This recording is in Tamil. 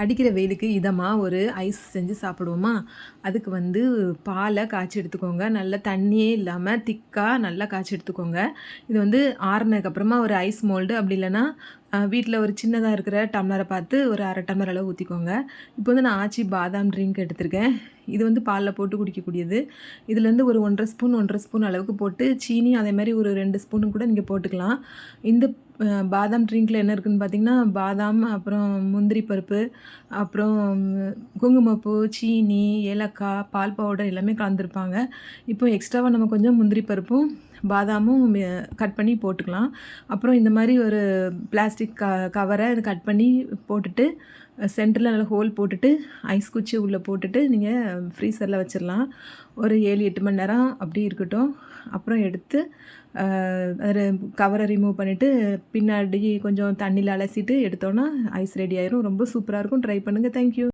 அடிக்கிற வெயிலுக்கு இதமாக ஒரு ஐஸ் செஞ்சு சாப்பிடுவோமா? அதுக்கு வந்து பாலை காய்ச்சி எடுத்துக்கோங்க. நல்லா தண்ணியே இல்லாமல் திக்காக நல்லா காய்ச்சி எடுத்துக்கோங்க. இது வந்து ஆறுனதுக்கப்புறமா ஒரு ஐஸ் மோல்டு அப்படி இல்லைன்னா வீட்டில் ஒரு சின்னதாக இருக்கிற டம்ளரை பார்த்து ஒரு 1/2 டம்ளர் அளவு ஊற்றிக்கோங்க. இப்போ வந்து நான் ஆச்சி பாதாம் ட்ரிங்க் எடுத்திருக்கேன். இது வந்து பாலில் போட்டு குடிக்கக்கூடியது. இதுலேருந்து ஒரு 1 1/2 ஸ்பூன் அளவுக்கு போட்டு சீனி அதே மாதிரி ஒரு 2 ஸ்பூனு கூட நீங்கள் போட்டுக்கலாம். இந்த பாதாம் ட்ரிங்க்கில் என்ன இருக்குதுன்னு பார்த்தீங்கன்னா, பாதாம், அப்புறம் முந்திரி பருப்பு, அப்புறம் குங்குமப்பூ, சீனி, ஏலக்காய், பால் பவுடர் எல்லாமே கலந்துருப்பாங்க. இப்போ எக்ஸ்ட்ராவாக நம்ம கொஞ்சம் முந்திரி பருப்பும், பாதாமும் கட் பண்ணி போட்டுக்கலாம். அப்புறம் இந்த மாதிரி ஒரு பிளாஸ்டிக் கவரை இதை கட் பண்ணி போட்டுட்டு, சென்டரில் நல்லா ஹோல் போட்டுட்டு, ஐஸ் குச்சி உள்ளே போட்டுட்டு நீங்கள் ஃப்ரீசரில் வச்சிடலாம். ஒரு 7 8 மணி நேரம் அப்படி இருக்கட்டும். அப்புறம் எடுத்து அது கவரை ரிமூவ் பண்ணிவிட்டு பின்னாடி கொஞ்சம் தண்ணியில் அலசிட்டு எடுத்தோன்னா ஐஸ் ரெடி ஆயிரும். ரொம்ப சூப்பராக இருக்கும். ட்ரை பண்ணுங்கள். தேங்க்யூ.